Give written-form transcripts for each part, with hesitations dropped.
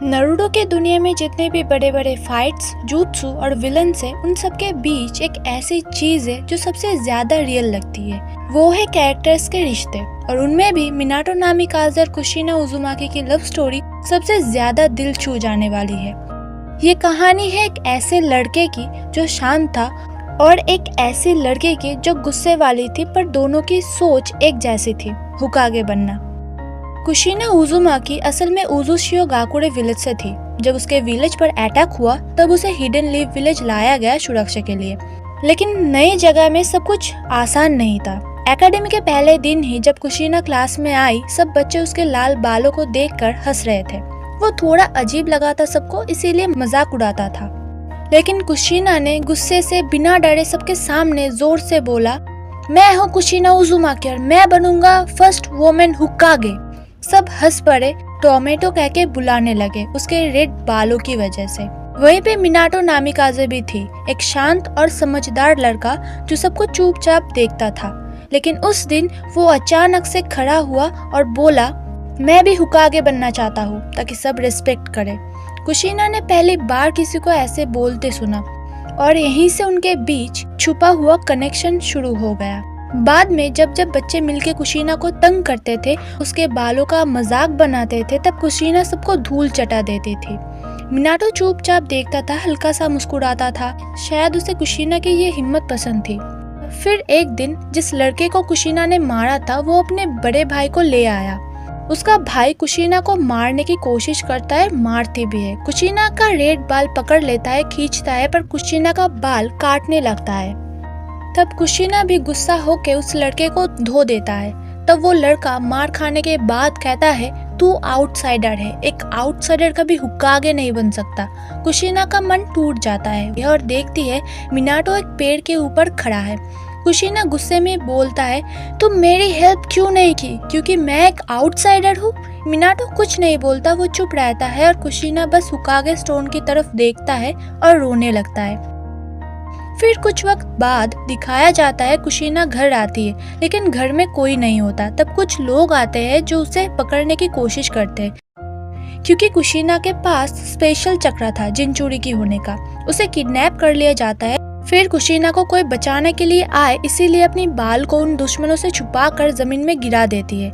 Naruto के दुनिया में जितने भी बड़े बड़े फाइट्स, jutsu और विलन्स है, उन सब के बीच एक ऐसी चीज है जो सबसे ज्यादा रियल लगती है। वो है कैरेक्टर्स के रिश्ते, और उनमें भी मिनाटो नामिकाजे और कुशिना उजुमाकी की लव स्टोरी सबसे ज्यादा दिल छू जाने वाली है। ये कहानी है एक ऐसे लड़के की जो शांत था और एक ऐसी लड़के की जो गुस्से वाली थी, पर दोनों की सोच एक जैसी थी, होकागे बनना। कुशिना उजुमाकी असल में उजुशियो गाकुरे विलेज से थी। जब उसके विलेज पर अटैक हुआ तब उसे हिडन लीफ विलेज लाया गया सुरक्षा के लिए, लेकिन नई जगह में सब कुछ आसान नहीं था। एकेडमी के पहले दिन ही जब कुशिना क्लास में आई, सब बच्चे उसके लाल बालों को देखकर हंस रहे थे। वो थोड़ा अजीब लगा था सबको, इसीलिए मजाक उड़ाता था। लेकिन कुशिना ने गुस्से से बिना डरे सबके सामने जोर से बोला, मैं हूँ कुशिना उजुमाकी और मैं बनूंगा फर्स्ट वुमेन होकागे। सब हंस पड़े, टोमेटो कह के बुलाने लगे उसके रेड बालों की वजह से। वहीं पे मिनाटो नामिकाजे भी थी, एक शांत और समझदार लड़का जो सबको चुपचाप देखता था। लेकिन उस दिन वो अचानक से खड़ा हुआ और बोला, मैं भी होकागे बनना चाहता हूँ ताकि सब रिस्पेक्ट करे। कुशिना ने पहली बार किसी को ऐसे बोलते सुना और यहीं से उनके बीच छुपा हुआ कनेक्शन शुरू हो गया। बाद में जब जब बच्चे मिलके कुशिना को तंग करते थे, उसके बालों का मजाक बनाते थे, तब कुशिना सबको धूल चटा देती थी। मिनाटो चुपचाप देखता था, हल्का सा मुस्कुराता था, शायद उसे कुशिना की ये हिम्मत पसंद थी। फिर एक दिन जिस लड़के को कुशिना ने मारा था, वो अपने बड़े भाई को ले आया। उसका भाई कुशिना को मारने की कोशिश करता है, मारती भी है। कुशिना का रेड बाल पकड़ लेता है, खींचता है, पर कुशिना का बाल काटने लगता है। तब कुशिना भी गुस्सा होके उस लड़के को धो देता है। तब वो लड़का मार खाने के बाद कहता है, तू आउटसाइडर है, एक आउटसाइडर कभी होकागे नहीं बन सकता। कुशिना का मन टूट जाता है और देखती है मिनाटो एक पेड़ के ऊपर खड़ा है। कुशिना गुस्से में बोलता है, तुम मेरी हेल्प क्यों नहीं की, क्योंकि मैं एक आउटसाइडर हूँ। मिनाटो कुछ नहीं बोलता, वो चुप रहता है और कुशिना बस होकागे स्टोन की तरफ देखता है और रोने लगता है। फिर कुछ वक्त बाद दिखाया जाता है कुशिना घर आती है, लेकिन घर में कोई नहीं होता। तब कुछ लोग आते हैं जो उसे पकड़ने की कोशिश करते हैं, क्योंकि कुशिना के पास स्पेशल चक्र था जिनचूरी की होने का। उसे किडनैप कर लिया जाता है। फिर कुशिना को कोई बचाने के लिए आए, इसीलिए अपनी बाल को उन दुश्मनों से छुपा कर जमीन में गिरा देती है।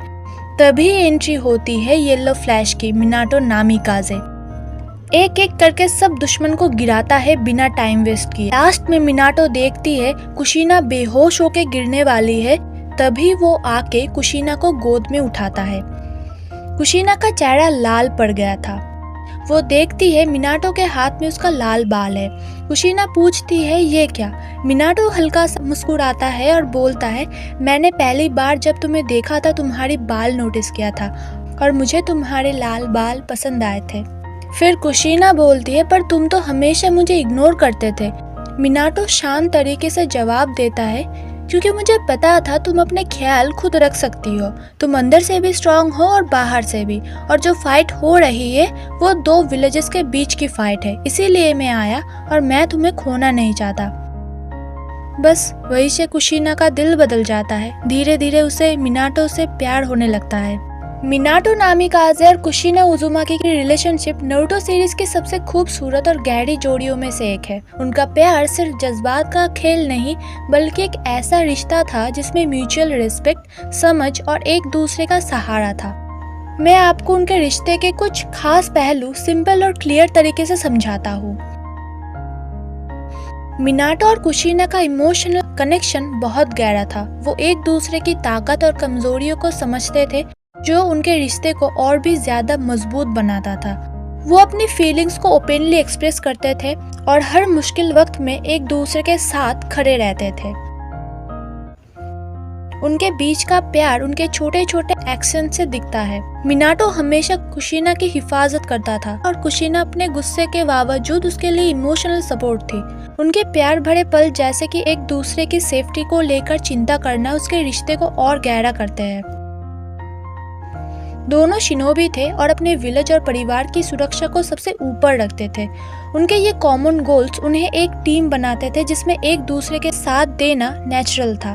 तभी एंट्री होती है येलो फ्लैश की, मिनाटो नामिकाजे। एक एक करके सब दुश्मन को गिराता है बिना टाइम वेस्ट किए। लास्ट में मिनाटो देखती है कुशिना बेहोश होके गिरने वाली है, तभी वो आके कुशिना को गोद में उठाता है। कुशिना का चेहरा लाल पड़ गया था। वो देखती है मिनाटो के हाथ में उसका लाल बाल है। कुशिना पूछती है, ये क्या? मिनाटो हल्का सा मुस्कुराता है और बोलता है, मैंने पहली बार जब तुम्हें देखा था तुम्हारी बाल नोटिस किया था और मुझे तुम्हारे लाल बाल पसंद आए थे। फिर कुशिना बोलती है, पर तुम तो हमेशा मुझे इग्नोर करते थे। मिनाटो शांत तरीके से जवाब देता है, क्योंकि मुझे पता था तुम अपने ख्याल खुद रख सकती हो। तुम अंदर से भी स्ट्रांग हो और बाहर से भी, और जो फाइट हो रही है वो दो विलेजेस के बीच की फाइट है, इसीलिए मैं आया और मैं तुम्हें खोना नहीं चाहता। बस वही से कुशिना का दिल बदल जाता है। धीरे धीरे उसे मिनाटो से प्यार होने लगता है। मिनाटो नामिकाजे और कुशिना उजुमाकी की रिलेशनशिप नारुतो सीरीज की सबसे खूबसूरत और गहरी जोड़ियों में से एक है। उनका प्यार सिर्फ जज्बात का खेल नहीं, बल्कि एक ऐसा रिश्ता था जिसमें म्यूचुअल रिस्पेक्ट, समझ और एक दूसरे का सहारा था। मैं आपको उनके रिश्ते के कुछ खास पहलू सिंपल और क्लियर तरीके से समझाता हूँ। मिनाटो और कुशिना का इमोशनल कनेक्शन बहुत गहरा था। वो एक दूसरे की ताकत और कमजोरियों को समझते थे, जो उनके रिश्ते को और भी ज्यादा मजबूत बनाता था। वो अपनी फीलिंग्स को ओपनली एक्सप्रेस करते थे और हर मुश्किल वक्त में एक दूसरे के साथ खड़े रहते थे। उनके बीच का प्यार उनके छोटे छोटे एक्शन से दिखता है। मिनाटो हमेशा कुशिना की हिफाजत करता था और कुशिना अपने गुस्से के बावजूद उसके लिए इमोशनल सपोर्ट थी। उनके प्यार भरे पल, जैसे कि एक दूसरे की सेफ्टी को लेकर चिंता करना, उसके रिश्ते को और गहरा करते हैं। दोनों शिनोबी थे और अपने विलेज और परिवार की सुरक्षा को सबसे ऊपर रखते थे। उनके ये कॉमन गोल्स उन्हें एक टीम बनाते थे जिसमें एक दूसरे के साथ देना नेचुरल था।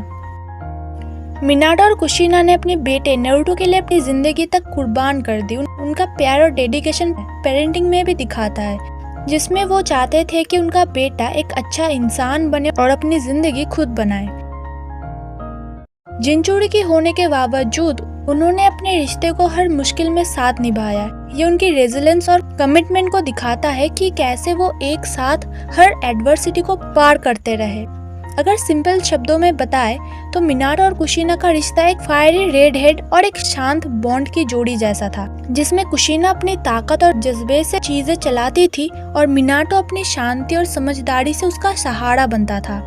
मिनाटो और कुशिना ने अपने बेटे नारुतो के लिए अपनी जिंदगी तक कुर्बान कर दी। उनका प्यार और डेडिकेशन पेरेंटिंग में भी दिखाता है, जिसमें वो चाहते थे कि उनका बेटा एक अच्छा इंसान बने और अपनी जिंदगी खुद बनाए। जिनचूड़ी की होने के बावजूद उन्होंने अपने रिश्ते को हर मुश्किल में साथ निभाया। ये उनकी रेजिलेंस और कमिटमेंट को दिखाता है कि कैसे वो एक साथ हर एडवर्सिटी को पार करते रहे। अगर सिंपल शब्दों में बताए तो मिनाटो और कुशीना का रिश्ता एक फायरी रेड हेड और एक शांत बॉन्ड की जोड़ी जैसा था, जिसमें कुशीना अपनी ताकत और जज्बे से चीजें चलाती थी और मिनाटो अपनी शांति और समझदारी से उसका सहारा बनता था।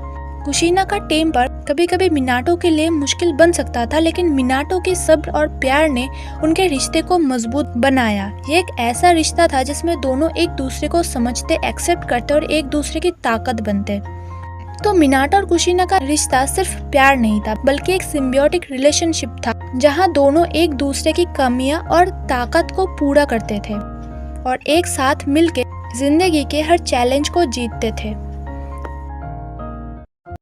कुशीना का टेम्पर कभी कभी मिनाटो के लिए मुश्किल बन सकता था, लेकिन मिनाटो के सब्र और प्यार ने उनके रिश्ते को मजबूत बनाया। ये एक ऐसा रिश्ता था जिसमें दोनों एक दूसरे को समझते, एक्सेप्ट करते और एक दूसरे की ताकत बनते। तो मिनाटो और कुशीना का रिश्ता सिर्फ प्यार नहीं था, बल्कि एक सिम्बियोटिक रिलेशनशिप था, जहां दोनों एक दूसरे की कमियां और ताकत को पूरा करते थे और एक साथ मिलकर जिंदगी के हर चैलेंज को जीतते थे।